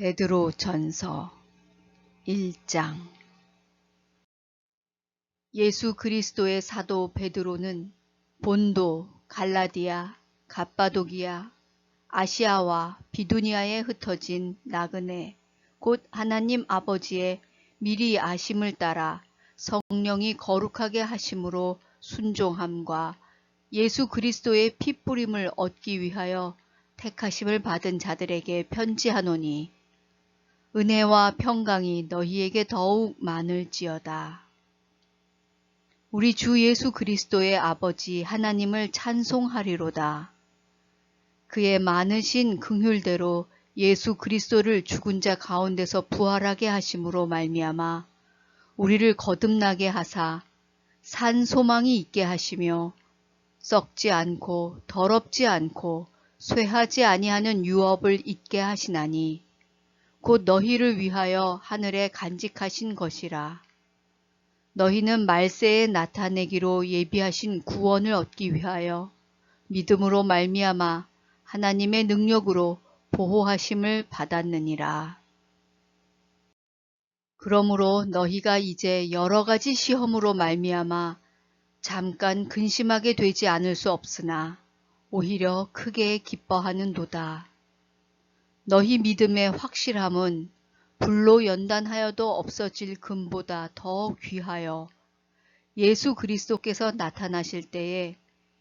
베드로 전서 1장. 예수 그리스도의 사도 베드로는 본도, 갈라디아, 갑바도기아, 아시아와 비두니아에 흩어진 나그네 곧 하나님 아버지의 미리 아심을 따라 성령이 거룩하게 하심으로 순종함과 예수 그리스도의 피뿌림을 얻기 위하여 택하심을 받은 자들에게 편지하노니, 은혜와 평강이 너희에게 더욱 많을지어다. 우리 주 예수 그리스도의 아버지 하나님을 찬송하리로다. 그의 많으신 긍휼대로 예수 그리스도를 죽은 자 가운데서 부활하게 하심으로 말미암아 우리를 거듭나게 하사 산 소망이 있게 하시며 썩지 않고 더럽지 않고 쇠하지 아니하는 유업을 잊게 하시나니, 곧 너희를 위하여 하늘에 간직하신 것이라. 너희는 말세에 나타내기로 예비하신 구원을 얻기 위하여 믿음으로 말미암아 하나님의 능력으로 보호하심을 받았느니라. 그러므로 너희가 이제 여러 가지 시험으로 말미암아 잠깐 근심하게 되지 않을 수 없으나 오히려 크게 기뻐하는도다. 너희 믿음의 확실함은 불로 연단하여도 없어질 금보다 더 귀하여 예수 그리스도께서 나타나실 때에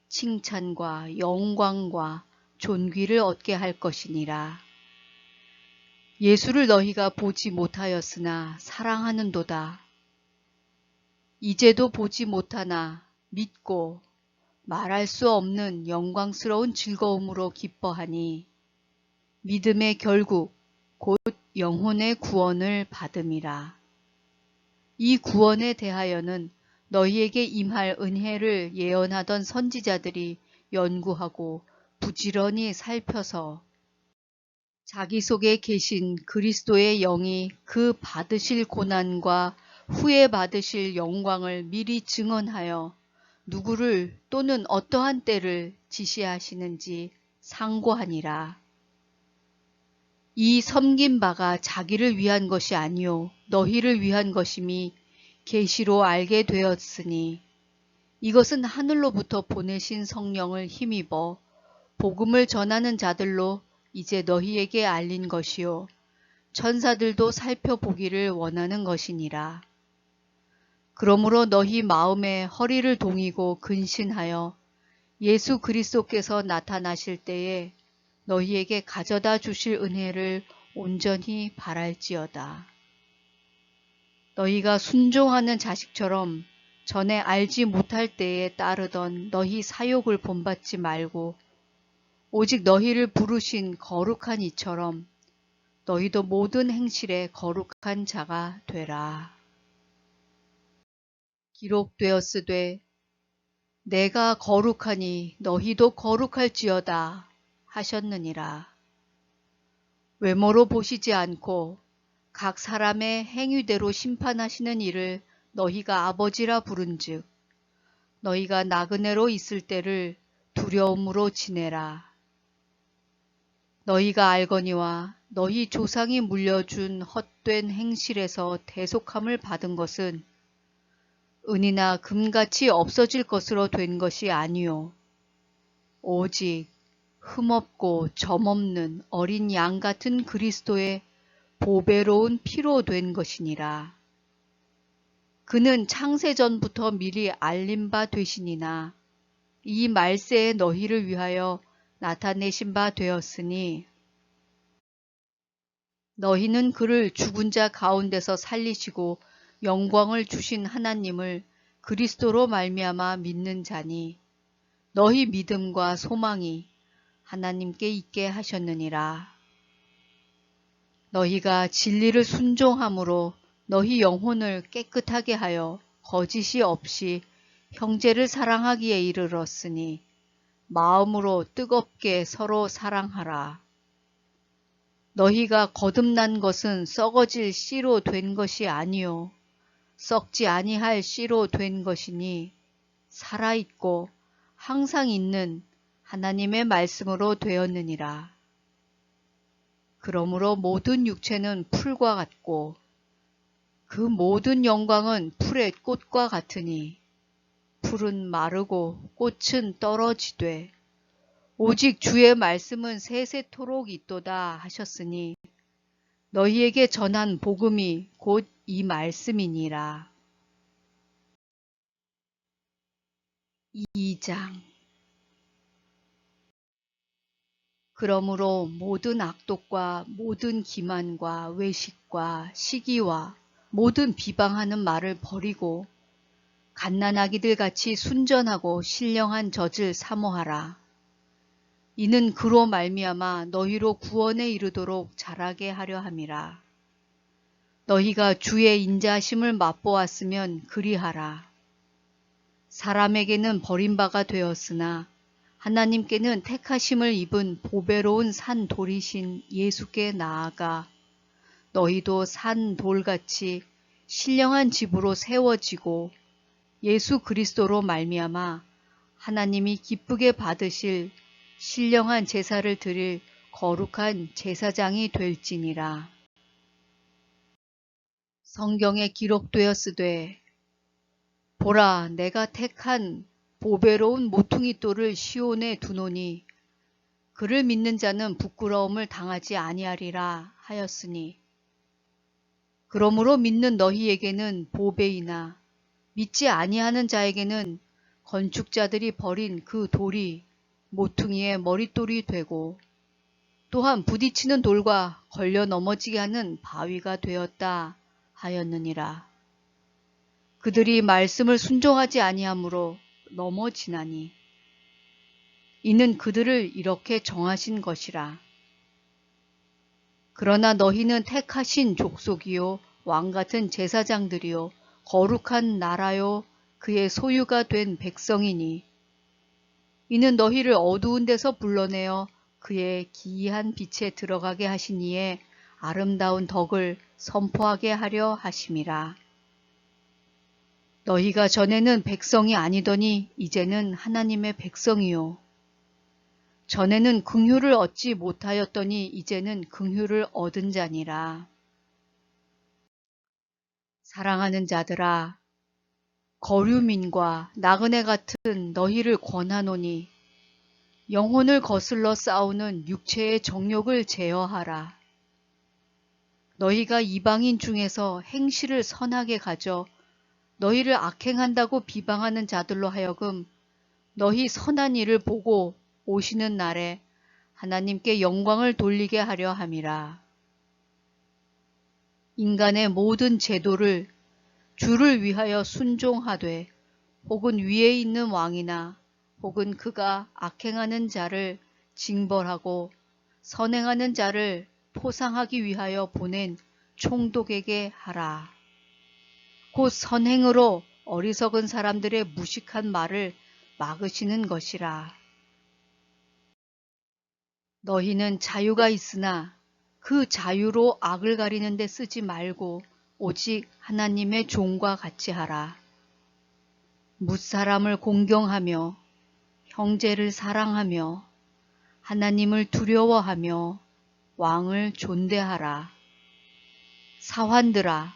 칭찬과 영광과 존귀를 얻게 할 것이니라. 예수를 너희가 보지 못하였으나 사랑하는도다. 이제도 보지 못하나 믿고 말할 수 없는 영광스러운 즐거움으로 기뻐하니, 믿음의 결국 곧 영혼의 구원을 받음이라. 이 구원에 대하여는 너희에게 임할 은혜를 예언하던 선지자들이 연구하고 부지런히 살펴서 자기 속에 계신 그리스도의 영이 그 받으실 고난과 후에 받으실 영광을 미리 증언하여 누구를 또는 어떠한 때를 지시하시는지 상고하니라. 이 섬긴 바가 자기를 위한 것이 아니요 너희를 위한 것임이 계시로 알게 되었으니, 이것은 하늘로부터 보내신 성령을 힘입어 복음을 전하는 자들로 이제 너희에게 알린 것이요 천사들도 살펴보기를 원하는 것이니라. 그러므로 너희 마음에 허리를 동이고 근신하여 예수 그리스도께서 나타나실 때에 너희에게 가져다 주실 은혜를 온전히 바랄지어다. 너희가 순종하는 자식처럼 전에 알지 못할 때에 따르던 너희 사욕을 본받지 말고 오직 너희를 부르신 거룩한 이처럼 너희도 모든 행실에 거룩한 자가 되라. 기록되었으되 내가 거룩하니 너희도 거룩할지어다 하셨느니라. 외모로 보시지 않고 각 사람의 행위대로 심판하시는 이를 너희가 아버지라 부른즉 너희가 나그네로 있을 때를 두려움으로 지내라. 너희가 알거니와 너희 조상이 물려준 헛된 행실에서 대속함을 받은 것은 은이나 금같이 없어질 것으로 된 것이 아니요 오직 흠없고 점없는 어린 양 같은 그리스도의 보배로운 피로 된 것이니라. 그는 창세전부터 미리 알린 바 되시니나 이 말세에 너희를 위하여 나타내신 바 되었으니, 너희는 그를 죽은 자 가운데서 살리시고 영광을 주신 하나님을 그리스도로 말미암아 믿는 자니, 너희 믿음과 소망이 하나님께 있게 하셨느니라. 너희가 진리를 순종함으로 너희 영혼을 깨끗하게 하여 거짓이 없이 형제를 사랑하기에 이르렀으니 마음으로 뜨겁게 서로 사랑하라. 너희가 거듭난 것은 썩어질 씨로 된 것이 아니요 썩지 아니할 씨로 된 것이니 살아있고 항상 있는 하나님의 말씀으로 되었느니라. 그러므로 모든 육체는 풀과 같고 그 모든 영광은 풀의 꽃과 같으니 풀은 마르고 꽃은 떨어지되 오직 주의 말씀은 세세토록 있도다 하셨으니 너희에게 전한 복음이 곧 이 말씀이니라. 2장. 그러므로 모든 악독과 모든 기만과 외식과 시기와 모든 비방하는 말을 버리고 갓난아기들 같이 순전하고 신령한 젖을 사모하라. 이는 그로 말미암아 너희로 구원에 이르도록 자라게 하려 함이라. 너희가 주의 인자하심을 맛보았으면 그리하라. 사람에게는 버림바가 되었으나 하나님께는 택하심을 입은 보배로운 산 돌이신 예수께 나아가 너희도 산 돌같이 신령한 집으로 세워지고 예수 그리스도로 말미암아 하나님이 기쁘게 받으실 신령한 제사를 드릴 거룩한 제사장이 될지니라. 성경에 기록되었으되 보라 내가 택한 보배로운 모퉁이 돌을 시온에 두노니 그를 믿는 자는 부끄러움을 당하지 아니하리라 하였으니 그러므로 믿는 너희에게는 보배이나 믿지 아니하는 자에게는 건축자들이 버린 그 돌이 모퉁이의 머릿돌이 되고 또한 부딪히는 돌과 걸려 넘어지게 하는 바위가 되었다 하였느니라. 그들이 말씀을 순종하지 아니하므로 넘어지나니 이는 그들을 이렇게 정하신 것이라. 그러나 너희는 택하신 족속이요 왕같은 제사장들이요 거룩한 나라요 그의 소유가 된 백성이니 이는 너희를 어두운 데서 불러내어 그의 기이한 빛에 들어가게 하신 이의 아름다운 덕을 선포하게 하려 하심이라. 너희가 전에는 백성이 아니더니 이제는 하나님의 백성이요. 전에는 긍휼을 얻지 못하였더니 이제는 긍휼을 얻은 자니라. 사랑하는 자들아, 거류민과 나그네 같은 너희를 권하노니 영혼을 거슬러 싸우는 육체의 정욕을 제어하라. 너희가 이방인 중에서 행실을 선하게 가져 너희를 악행한다고 비방하는 자들로 하여금 너희 선한 일을 보고 오시는 날에 하나님께 영광을 돌리게 하려 함이라. 인간의 모든 제도를 주를 위하여 순종하되 혹은 위에 있는 왕이나 혹은 그가 악행하는 자를 징벌하고 선행하는 자를 포상하기 위하여 보낸 총독에게 하라. 곧 선행으로 어리석은 사람들의 무식한 말을 막으시는 것이라. 너희는 자유가 있으나 그 자유로 악을 가리는 데 쓰지 말고 오직 하나님의 종과 같이 하라. 뭇사람을 공경하며 형제를 사랑하며 하나님을 두려워하며 왕을 존대하라. 사환들아,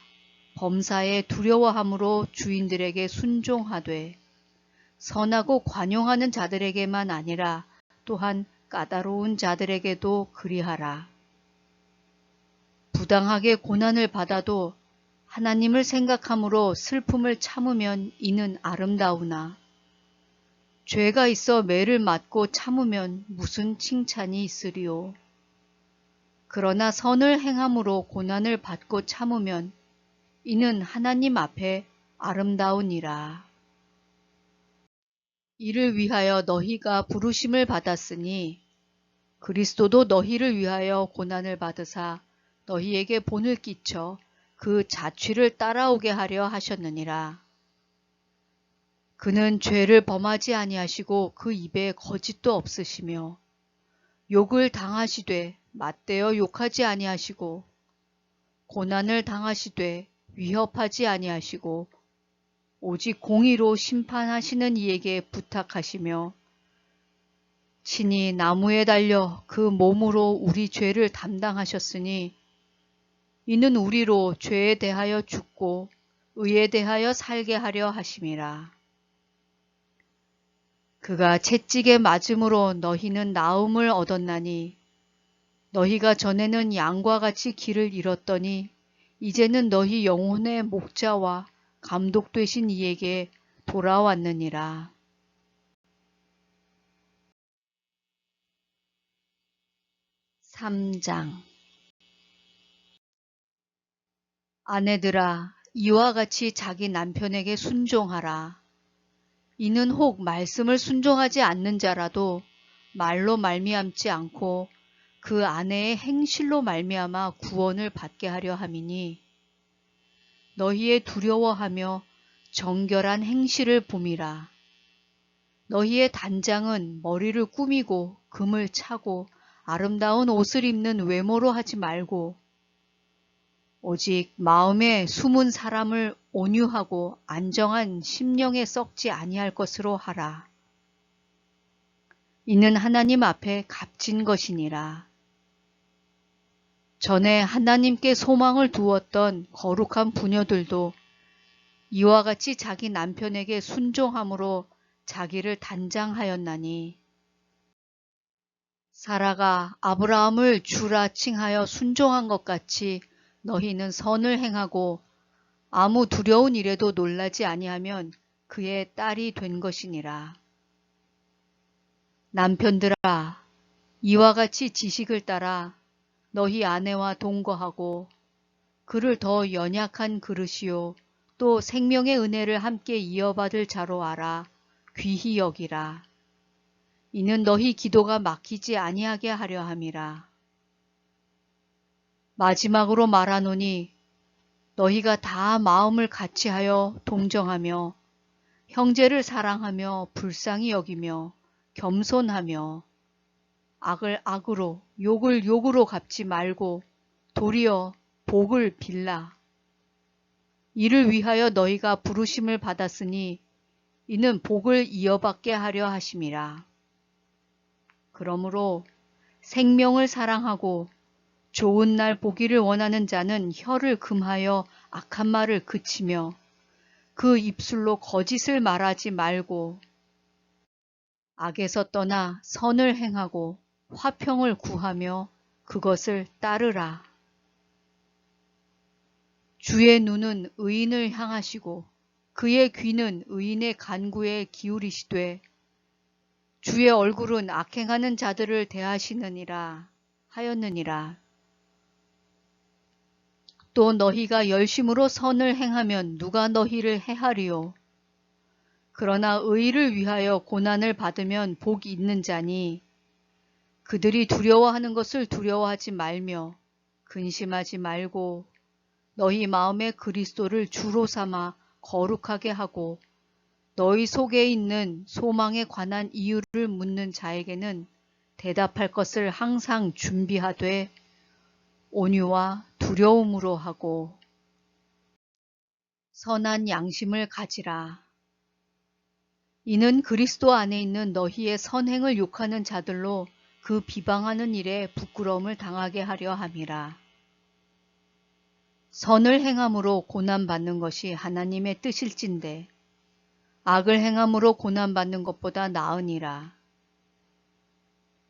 범사에 두려워함으로 주인들에게 순종하되 선하고 관용하는 자들에게만 아니라 또한 까다로운 자들에게도 그리하라. 부당하게 고난을 받아도 하나님을 생각함으로 슬픔을 참으면 이는 아름다우나 죄가 있어 매를 맞고 참으면 무슨 칭찬이 있으리요. 그러나 선을 행함으로 고난을 받고 참으면 이는 하나님 앞에 아름다우니라. 이를 위하여 너희가 부르심을 받았으니 그리스도도 너희를 위하여 고난을 받으사 너희에게 본을 끼쳐 그 자취를 따라오게 하려 하셨느니라. 그는 죄를 범하지 아니하시고 그 입에 거짓도 없으시며 욕을 당하시되 맞대어 욕하지 아니하시고 고난을 당하시되 위협하지 아니하시고 오직 공의로 심판하시는 이에게 부탁하시며 친히 나무에 달려 그 몸으로 우리 죄를 담당하셨으니 이는 우리로 죄에 대하여 죽고 의에 대하여 살게 하려 하심이라. 그가 채찍에 맞음으로 너희는 나음을 얻었나니 너희가 전에는 양과 같이 길을 잃었더니 이제는 너희 영혼의 목자와 감독 되신 이에게 돌아왔느니라. 3장. 아내들아, 이와 같이 자기 남편에게 순종하라. 이는 혹 말씀을 순종하지 않는 자라도 말로 말미암지 않고 그 아내의 행실로 말미암아 구원을 받게 하려 함이니 너희의 두려워하며 정결한 행실을 봄이라. 너희의 단장은 머리를 꾸미고 금을 차고 아름다운 옷을 입는 외모로 하지 말고 오직 마음에 숨은 사람을 온유하고 안정한 심령에 썩지 아니할 것으로 하라. 이는 하나님 앞에 값진 것이니라. 전에 하나님께 소망을 두었던 거룩한 부녀들도 이와 같이 자기 남편에게 순종함으로 자기를 단장하였나니 사라가 아브라함을 주라 칭하여 순종한 것 같이 너희는 선을 행하고 아무 두려운 일에도 놀라지 아니하면 그의 딸이 된 것이니라. 남편들아, 이와 같이 지식을 따라 너희 아내와 동거하고 그를 더 연약한 그릇이요 또 생명의 은혜를 함께 이어받을 자로 알아 귀히 여기라. 이는 너희 기도가 막히지 아니하게 하려 함이라. 마지막으로 말하노니 너희가 다 마음을 같이하여 동정하며 형제를 사랑하며 불쌍히 여기며 겸손하며 악을 악으로 욕을 욕으로 갚지 말고 도리어 복을 빌라. 이를 위하여 너희가 부르심을 받았으니 이는 복을 이어받게 하려 하심이라. 그러므로 생명을 사랑하고 좋은 날 보기를 원하는 자는 혀를 금하여 악한 말을 그치며 그 입술로 거짓을 말하지 말고 악에서 떠나 선을 행하고 화평을 구하며 그것을 따르라. 주의 눈은 의인을 향하시고 그의 귀는 의인의 간구에 기울이시되 주의 얼굴은 악행하는 자들을 대하시느니라 하였느니라. 또 너희가 열심으로 선을 행하면 누가 너희를 해하리요. 그러나 의를 위하여 고난을 받으면 복이 있는 자니 그들이 두려워하는 것을 두려워하지 말며 근심하지 말고 너희 마음에 그리스도를 주로 삼아 거룩하게 하고 너희 속에 있는 소망에 관한 이유를 묻는 자에게는 대답할 것을 항상 준비하되 온유와 두려움으로 하고 선한 양심을 가지라. 이는 그리스도 안에 있는 너희의 선행을 욕하는 자들로 그 비방하는 일에 부끄러움을 당하게 하려 함이라. 선을 행함으로 고난받는 것이 하나님의 뜻일진데 악을 행함으로 고난받는 것보다 나으니라.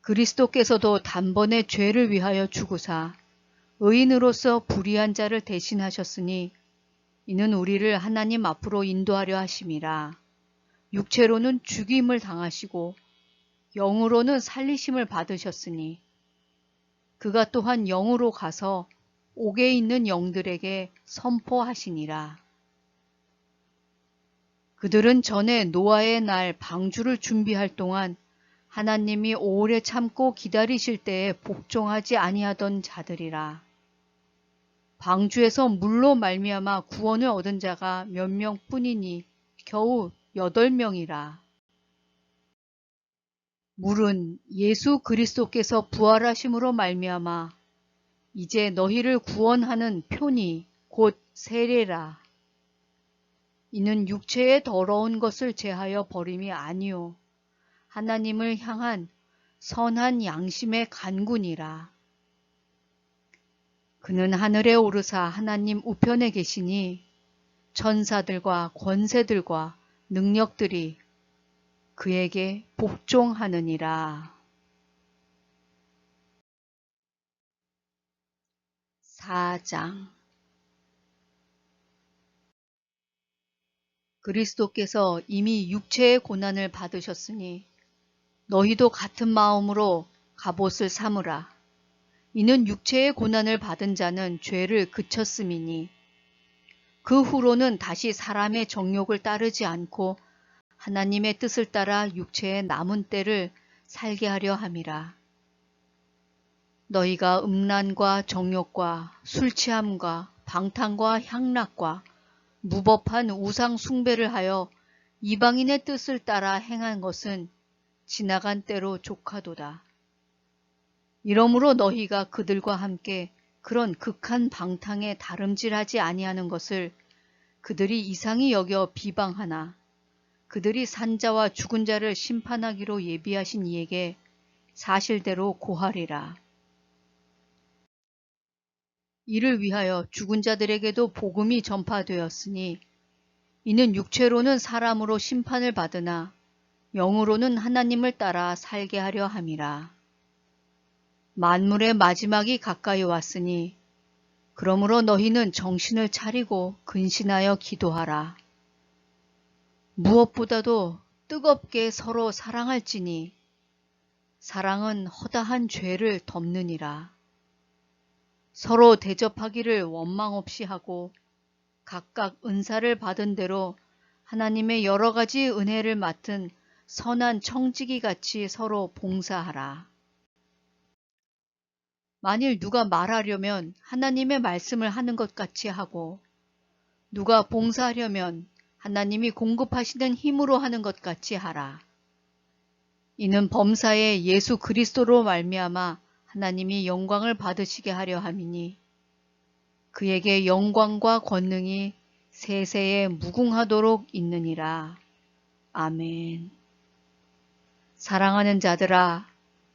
그리스도께서도 단번에 죄를 위하여 죽으사 의인으로서 불의한 자를 대신하셨으니 이는 우리를 하나님 앞으로 인도하려 하심이라. 육체로는 죽임을 당하시고 영으로는 살리심을 받으셨으니 그가 또한 영으로 가서 옥에 있는 영들에게 선포하시니라. 그들은 전에 노아의 날 방주를 준비할 동안 하나님이 오래 참고 기다리실 때에 복종하지 아니하던 자들이라. 방주에서 물로 말미암아 구원을 얻은 자가 몇 명뿐이니 겨우 8명이라. 물은 예수 그리스도께서 부활하심으로 말미암아 이제 너희를 구원하는 표니 곧 세례라. 이는 육체의 더러운 것을 제하여 버림이 아니요 하나님을 향한 선한 양심의 간군이라. 그는 하늘에 오르사 하나님 우편에 계시니 천사들과 권세들과 능력들이 그에게 복종하느니라. 4장. 그리스도께서 이미 육체의 고난을 받으셨으니 너희도 같은 마음으로 갑옷을 삼으라. 이는 육체의 고난을 받은 자는 죄를 그쳤음이니 그 후로는 다시 사람의 정욕을 따르지 않고 하나님의 뜻을 따라 육체의 남은 때를 살게 하려 함이라. 너희가 음란과 정욕과 술취함과 방탕과 향락과 무법한 우상 숭배를 하여 이방인의 뜻을 따라 행한 것은 지나간 때로 족하도다. 이러므로 너희가 그들과 함께 그런 극한 방탕에 다름질하지 아니하는 것을 그들이 이상히 여겨 비방하나 그들이 산자와 죽은 자를 심판하기로 예비하신 이에게 사실대로 고하리라. 이를 위하여 죽은 자들에게도 복음이 전파되었으니 이는 육체로는 사람으로 심판을 받으나 영으로는 하나님을 따라 살게 하려 함이라. 만물의 마지막이 가까이 왔으니 그러므로 너희는 정신을 차리고 근신하여 기도하라. 무엇보다도 뜨겁게 서로 사랑할지니 사랑은 허다한 죄를 덮느니라. 서로 대접하기를 원망 없이 하고 각각 은사를 받은 대로 하나님의 여러 가지 은혜를 맡은 선한 청지기 같이 서로 봉사하라. 만일 누가 말하려면 하나님의 말씀을 하는 것 같이 하고 누가 봉사하려면 하나님이 공급하시는 힘으로 하는 것 같이 하라. 이는 범사에 예수 그리스도로 말미암아 하나님이 영광을 받으시게 하려 함이니 그에게 영광과 권능이 세세에 무궁하도록 있느니라. 아멘. 사랑하는 자들아,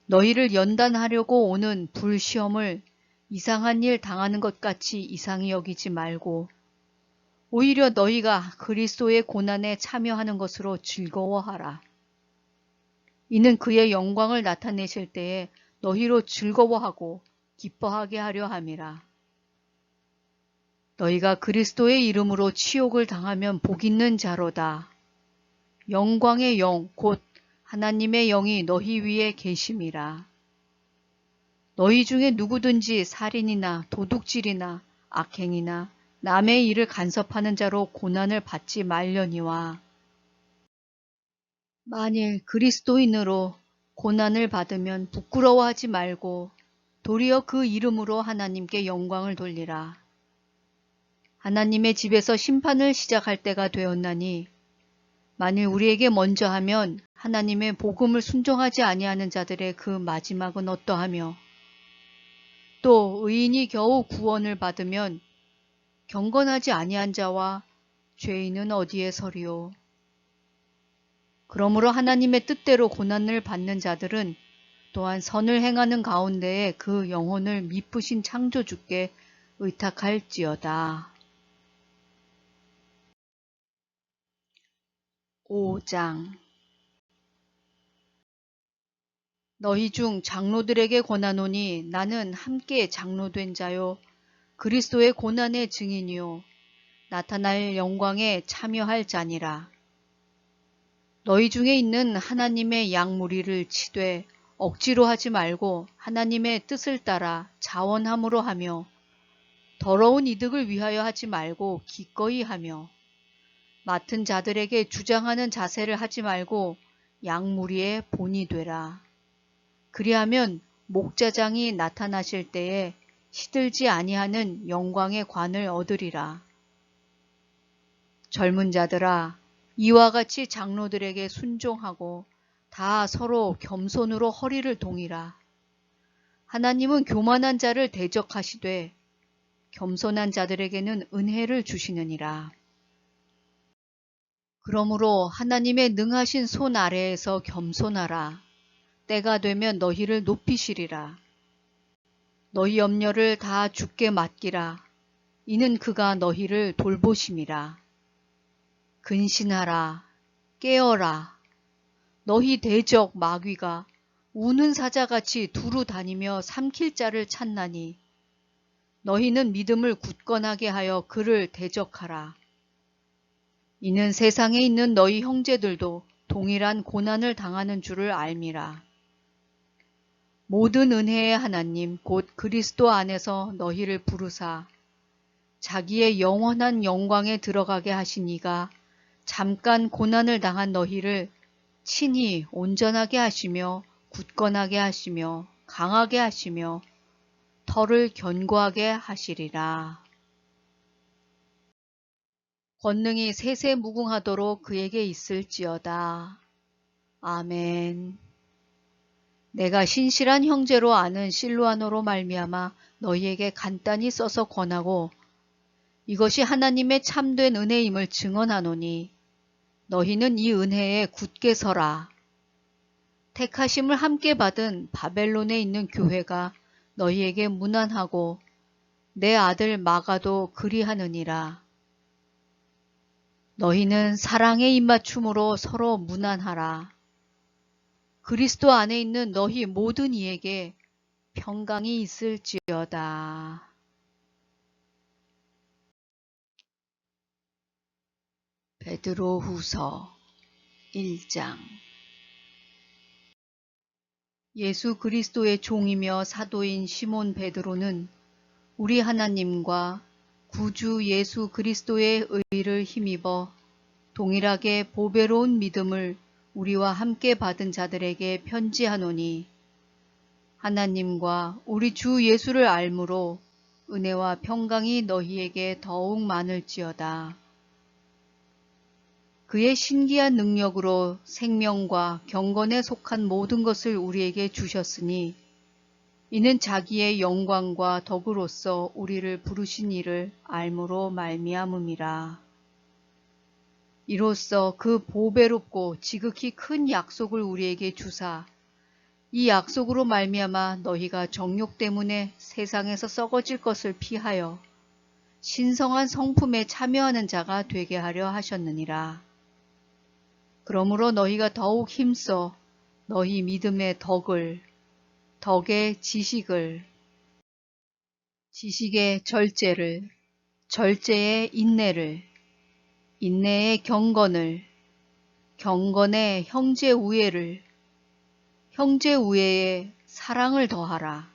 너희를 연단하려고 오는 불시험을 이상한 일 당하는 것 같이 이상히 여기지 말고 오히려 너희가 그리스도의 고난에 참여하는 것으로 즐거워하라. 이는 그의 영광을 나타내실 때에 너희로 즐거워하고 기뻐하게 하려 함이라. 너희가 그리스도의 이름으로 치욕을 당하면 복 있는 자로다. 영광의 영 곧 하나님의 영이 너희 위에 계심이라. 너희 중에 누구든지 살인이나 도둑질이나 악행이나 남의 일을 간섭하는 자로 고난을 받지 말려니와 만일 그리스도인으로 고난을 받으면 부끄러워하지 말고 도리어 그 이름으로 하나님께 영광을 돌리라. 하나님의 집에서 심판을 시작할 때가 되었나니 만일 우리에게 먼저 하면 하나님의 복음을 순종하지 아니하는 자들의 그 마지막은 어떠하며 또 의인이 겨우 구원을 받으면 경건하지 아니한 자와 죄인은 어디에 서리요. 그러므로 하나님의 뜻대로 고난을 받는 자들은 또한 선을 행하는 가운데에 그 영혼을 미쁘신 창조주께 의탁할지어다. 5장. 너희 중 장로들에게 권하노니 나는 함께 장로된 자요 그리스도의 고난의 증인이요 나타날 영광에 참여할 자니라. 너희 중에 있는 하나님의 양 무리를 치되 억지로 하지 말고 하나님의 뜻을 따라 자원함으로 하며 더러운 이득을 위하여 하지 말고 기꺼이 하며 맡은 자들에게 주장하는 자세를 하지 말고 양 무리의 본이 되라. 그리하면 목자장이 나타나실 때에 시들지 아니하는 영광의 관을 얻으리라. 젊은 자들아, 이와 같이 장로들에게 순종하고 다 서로 겸손으로 허리를 동이라. 하나님은 교만한 자를 대적하시되 겸손한 자들에게는 은혜를 주시느니라. 그러므로 하나님의 능하신 손 아래에서 겸손하라. 때가 되면 너희를 높이시리라. 너희 염려를 다 주께 맡기라. 이는 그가 너희를 돌보심이라. 근신하라. 깨어라. 너희 대적 마귀가 우는 사자같이 두루 다니며 삼킬 자를 찾나니 너희는 믿음을 굳건하게 하여 그를 대적하라. 이는 세상에 있는 너희 형제들도 동일한 고난을 당하는 줄을 알미라. 모든 은혜의 하나님 곧 그리스도 안에서 너희를 부르사 자기의 영원한 영광에 들어가게 하신 이가 잠깐 고난을 당한 너희를 친히 온전하게 하시며 굳건하게 하시며 강하게 하시며 털을 견고하게 하시리라. 권능이 세세무궁하도록 그에게 있을지어다. 아멘. 내가 신실한 형제로 아는 실루아노로 말미암아 너희에게 간단히 써서 권하고 이것이 하나님의 참된 은혜임을 증언하노니 너희는 이 은혜에 굳게 서라. 택하심을 함께 받은 바벨론에 있는 교회가 너희에게 문안하고 내 아들 마가도 그리하느니라. 너희는 사랑의 입맞춤으로 서로 문안하라. 그리스도 안에 있는 너희 모든 이에게 평강이 있을지어다. 베드로후서 1장. 예수 그리스도의 종이며 사도인 시몬 베드로는 우리 하나님과 구주 예수 그리스도의 의를 힘입어 동일하게 보배로운 믿음을 우리와 함께 받은 자들에게 편지하노니 하나님과 우리 주 예수를 알므로 은혜와 평강이 너희에게 더욱 많을지어다. 그의 신기한 능력으로 생명과 경건에 속한 모든 것을 우리에게 주셨으니 이는 자기의 영광과 덕으로서 우리를 부르신 이를 알므로 말미암음이라. 이로써 그 보배롭고 지극히 큰 약속을 우리에게 주사 이 약속으로 말미암아 너희가 정욕 때문에 세상에서 썩어질 것을 피하여 신성한 성품에 참여하는 자가 되게 하려 하셨느니라. 그러므로 너희가 더욱 힘써 너희 믿음의 덕을, 덕의 지식을, 지식의 절제를, 절제의 인내를, 인내의 경건을, 경건의 형제 우애를, 형제 우애에 사랑을 더하라.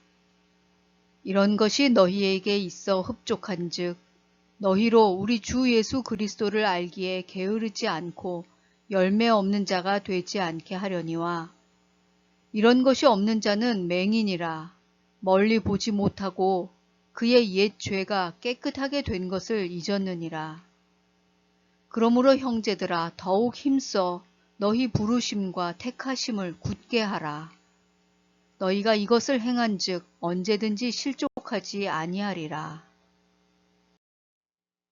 이런 것이 너희에게 있어 흡족한즉 너희로 우리 주 예수 그리스도를 알기에 게으르지 않고 열매 없는 자가 되지 않게 하려니와 이런 것이 없는 자는 맹인이라 멀리 보지 못하고 그의 옛 죄가 깨끗하게 된 것을 잊었느니라. 그러므로 형제들아 더욱 힘써 너희 부르심과 택하심을 굳게 하라. 너희가 이것을 행한즉 언제든지 실족하지 아니하리라.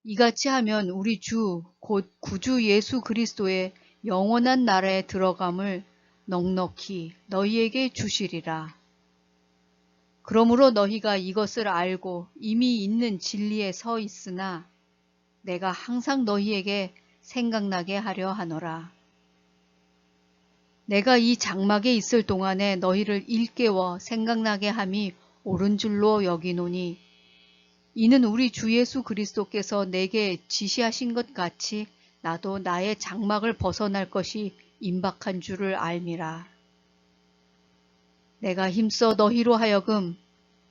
이같이 하면 우리 주 곧 구주 예수 그리스도의 영원한 나라에 들어감을 넉넉히 너희에게 주시리라. 그러므로 너희가 이것을 알고 이미 있는 진리에 서 있으나 내가 항상 너희에게 생각나게 하려 하노라. 내가 이 장막에 있을 동안에 너희를 일깨워 생각나게 함이 옳은 줄로 여기노니 이는 우리 주 예수 그리스도께서 내게 지시하신 것 같이 나도 나의 장막을 벗어날 것이 임박한 줄을 알미라. 내가 힘써 너희로 하여금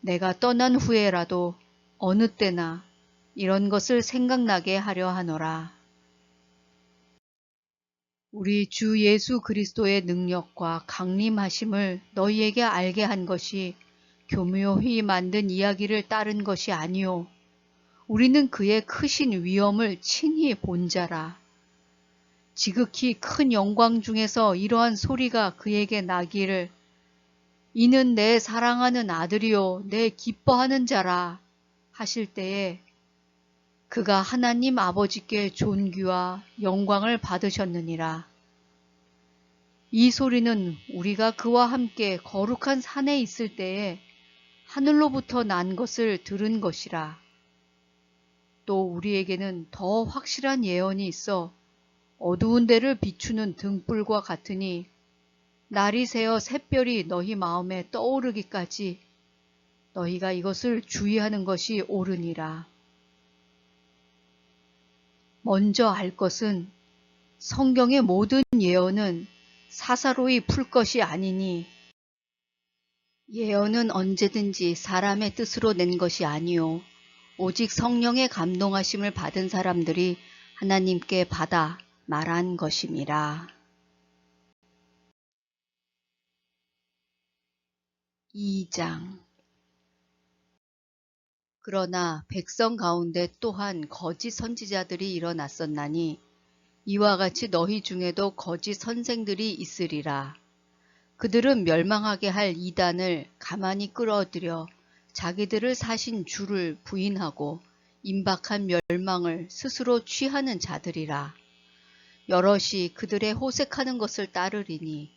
내가 떠난 후에라도 어느 때나 이런 것을 생각나게 하려 하노라. 우리 주 예수 그리스도의 능력과 강림하심을 너희에게 알게 한 것이 교묘히 만든 이야기를 따른 것이 아니요 우리는 그의 크신 위엄을 친히 본 자라. 지극히 큰 영광 중에서 이러한 소리가 그에게 나기를 이는 내 사랑하는 아들이요 내 기뻐하는 자라 하실 때에 그가 하나님 아버지께 존귀와 영광을 받으셨느니라. 이 소리는 우리가 그와 함께 거룩한 산에 있을 때에 하늘로부터 난 것을 들은 것이라. 또 우리에게는 더 확실한 예언이 있어 어두운 데를 비추는 등불과 같으니 날이 새어 샛별이 너희 마음에 떠오르기까지 너희가 이것을 주의하는 것이 옳으니라. 먼저 알 것은 성경의 모든 예언은 사사로이 풀 것이 아니니 예언은 언제든지 사람의 뜻으로 낸 것이 아니요 오직 성령의 감동하심을 받은 사람들이 하나님께 받아 말한 것임이라. 2장. 그러나 백성 가운데 또한 거짓 선지자들이 일어났었나니 이와 같이 너희 중에도 거짓 선생들이 있으리라. 그들은 멸망하게 할 이단을 가만히 끌어들여 자기들을 사신 주를 부인하고 임박한 멸망을 스스로 취하는 자들이라. 여럿이 그들의 호색하는 것을 따르리니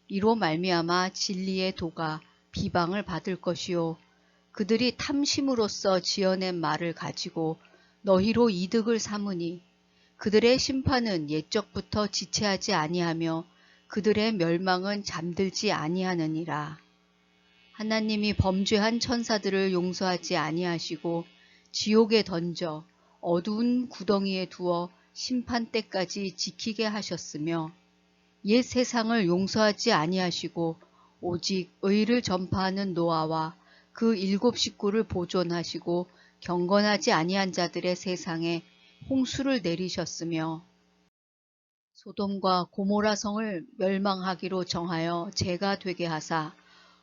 이로 말미암아 진리의 도가 비방을 받을 것이요 그들이 탐심으로써 지어낸 말을 가지고 너희로 이득을 삼으니 그들의 심판은 옛적부터 지체하지 아니하며 그들의 멸망은 잠들지 아니하느니라. 하나님이 범죄한 천사들을 용서하지 아니하시고 지옥에 던져 어두운 구덩이에 두어 심판 때까지 지키게 하셨으며 옛 세상을 용서하지 아니하시고 오직 의를 전파하는 노아와 그 7 식구를 보존하시고 경건하지 아니한 자들의 세상에 홍수를 내리셨으며 소돔과 고모라 성을 멸망하기로 정하여 죄가 되게 하사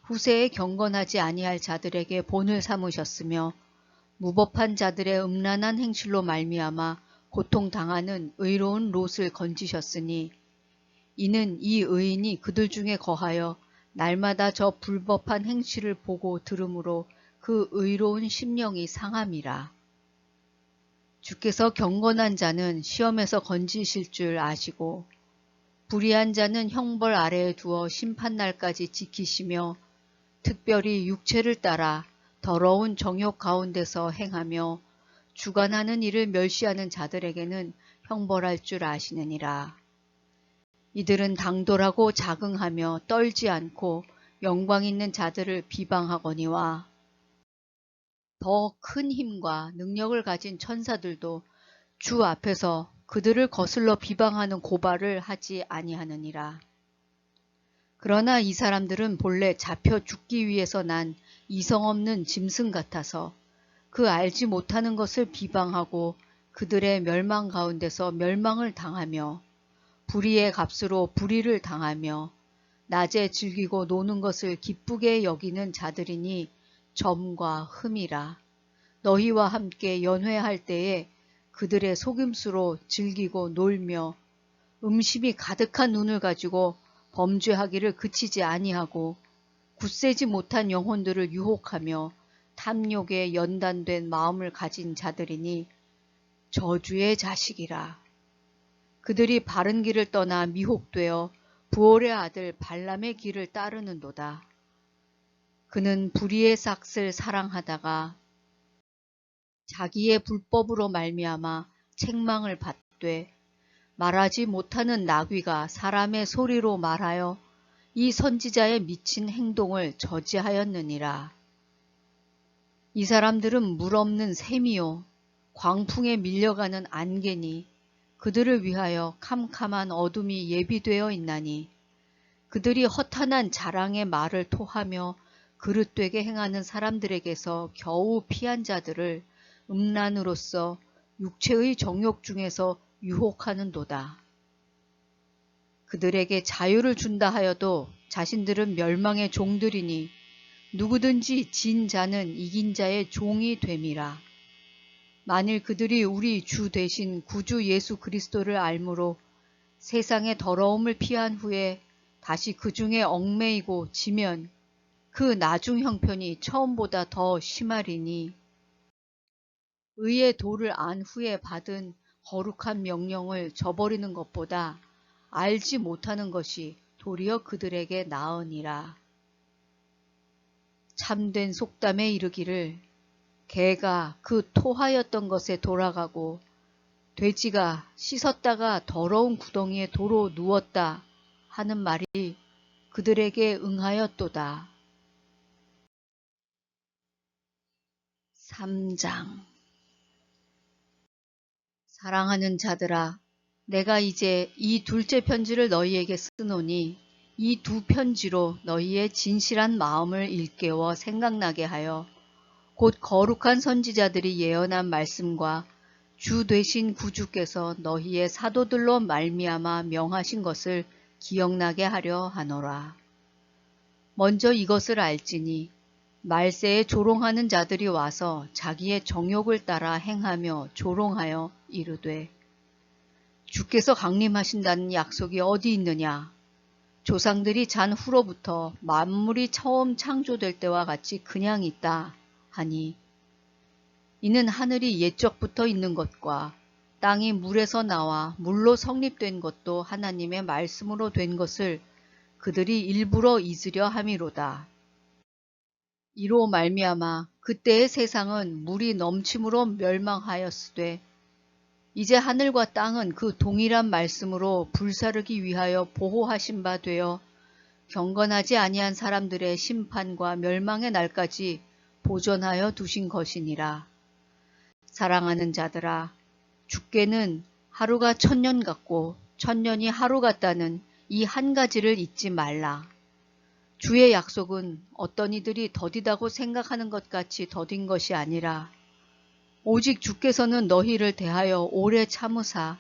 후세에 경건하지 아니할 자들에게 본을 삼으셨으며 무법한 자들의 음란한 행실로 말미암아 고통당하는 의로운 롯을 건지셨으니 이는 이 의인이 그들 중에 거하여 날마다 저 불법한 행실을 보고 들으므로 그 의로운 심령이 상함이라. 주께서 경건한 자는 시험에서 건지실 줄 아시고 불의한 자는 형벌 아래에 두어 심판날까지 지키시며 특별히 육체를 따라 더러운 정욕 가운데서 행하며 주관하는 일을 멸시하는 자들에게는 형벌할 줄 아시느니라. 이들은 당돌하고 자긍하며 떨지 않고 영광 있는 자들을 비방하거니와 더 큰 힘과 능력을 가진 천사들도 주 앞에서 그들을 거슬러 비방하는 고발을 하지 아니하느니라. 그러나 이 사람들은 본래 잡혀 죽기 위해서 난 이성 없는 짐승 같아서 그 알지 못하는 것을 비방하고 그들의 멸망 가운데서 멸망을 당하며 불의의 값으로 불의를 당하며 낮에 즐기고 노는 것을 기쁘게 여기는 자들이니 점과 흠이라. 너희와 함께 연회할 때에 그들의 속임수로 즐기고 놀며 음심이 가득한 눈을 가지고 범죄하기를 그치지 아니하고 굳세지 못한 영혼들을 유혹하며 탐욕에 연단된 마음을 가진 자들이니 저주의 자식이라. 그들이 바른 길을 떠나 미혹되어 부올의 아들 발람의 길을 따르는도다. 그는 불의의 삭을 사랑하다가 자기의 불법으로 말미암아 책망을 받되 말하지 못하는 나귀가 사람의 소리로 말하여 이 선지자의 미친 행동을 저지하였느니라. 이 사람들은 물 없는 샘이요 광풍에 밀려가는 안개니 그들을 위하여 캄캄한 어둠이 예비되어 있나니 그들이 허탄한 자랑의 말을 토하며 그릇되게 행하는 사람들에게서 겨우 피한 자들을 음란으로써 육체의 정욕 중에서 유혹하는도다. 그들에게 자유를 준다 하여도 자신들은 멸망의 종들이니 누구든지 진 자는 이긴 자의 종이 됨이라. 만일 그들이 우리 주 대신 구주 예수 그리스도를 알므로 세상의 더러움을 피한 후에 다시 그 중에 얽매이고 지면 그 나중 형편이 처음보다 더 심하리니 의의 도를 안 후에 받은 거룩한 명령을 저버리는 것보다 알지 못하는 것이 도리어 그들에게 나으니라. 참된 속담에 이르기를 개가 그 토하였던 것에 돌아가고 돼지가 씻었다가 더러운 구덩이에 도로 누웠다 하는 말이 그들에게 응하였도다. 3장. 사랑하는 자들아, 내가 이제 이 둘째 편지를 너희에게 쓰노니 이 두 편지로 너희의 진실한 마음을 일깨워 생각나게 하여 곧 거룩한 선지자들이 예언한 말씀과 주 되신 구주께서 너희의 사도들로 말미암아 명하신 것을 기억나게 하려 하노라. 먼저 이것을 알지니 말세에 조롱하는 자들이 와서 자기의 정욕을 따라 행하며 조롱하여 이르되 주께서 강림하신다는 약속이 어디 있느냐? 조상들이 잔 후로부터 만물이 처음 창조될 때와 같이 그냥 있다 하니 이는 하늘이 옛적부터 있는 것과 땅이 물에서 나와 물로 성립된 것도 하나님의 말씀으로 된 것을 그들이 일부러 잊으려 함이로다. 이로 말미암아 그때의 세상은 물이 넘침으로 멸망하였으되 이제 하늘과 땅은 그 동일한 말씀으로 불사르기 위하여 보호하신 바 되어 경건하지 아니한 사람들의 심판과 멸망의 날까지 보존하여 두신 것이니라. 사랑하는 자들아, 주께는 하루가 천년 같고 천년이 하루 같다는 이 한 가지를 잊지 말라. 주의 약속은 어떤 이들이 더디다고 생각하는 것 같이 더딘 것이 아니라 오직 주께서는 너희를 대하여 오래 참으사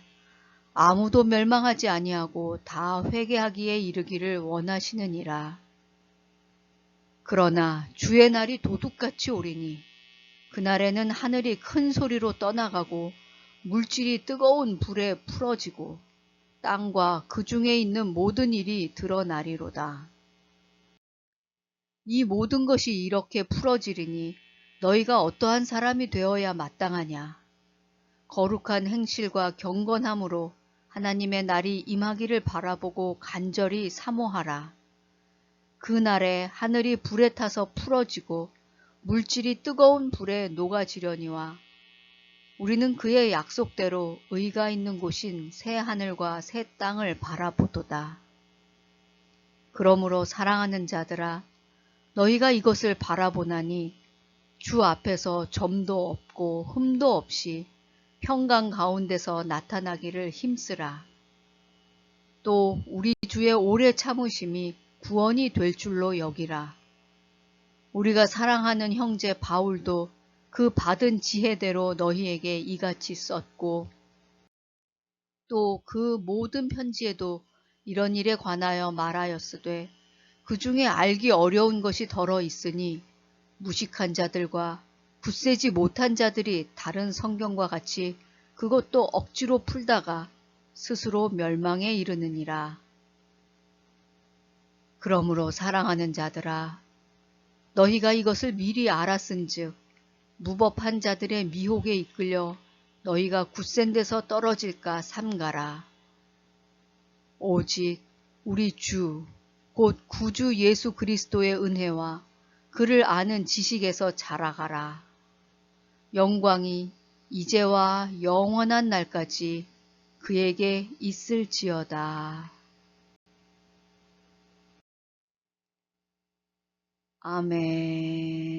아무도 멸망하지 아니하고 다 회개하기에 이르기를 원하시느니라. 그러나 주의 날이 도둑같이 오리니 그날에는 하늘이 큰 소리로 떠나가고 물질이 뜨거운 불에 풀어지고 땅과 그 중에 있는 모든 일이 드러나리로다. 이 모든 것이 이렇게 풀어지리니 너희가 어떠한 사람이 되어야 마땅하냐? 거룩한 행실과 경건함으로 하나님의 날이 임하기를 바라보고 간절히 사모하라. 그 날에 하늘이 불에 타서 풀어지고 물질이 뜨거운 불에 녹아지려니와 우리는 그의 약속대로 의가 있는 곳인 새 하늘과 새 땅을 바라보도다. 그러므로 사랑하는 자들아, 너희가 이것을 바라보나니 주 앞에서 점도 없고 흠도 없이 평강 가운데서 나타나기를 힘쓰라. 또 우리 주의 오래 참으심이 구원이 될 줄로 여기라. 우리가 사랑하는 형제 바울도 그 받은 지혜대로 너희에게 이같이 썼고 또 그 모든 편지에도 이런 일에 관하여 말하였으되 그 중에 알기 어려운 것이 덜어 있으니 무식한 자들과 굳세지 못한 자들이 다른 성경과 같이 그것도 억지로 풀다가 스스로 멸망에 이르느니라. 그러므로 사랑하는 자들아, 너희가 이것을 미리 알았은즉 무법한 자들의 미혹에 이끌려 너희가 굳센 데서 떨어질까 삼가라. 오직 우리 주, 곧 구주 예수 그리스도의 은혜와 그를 아는 지식에서 자라가라. 영광이 이제와 영원한 날까지 그에게 있을지어다. 아멘.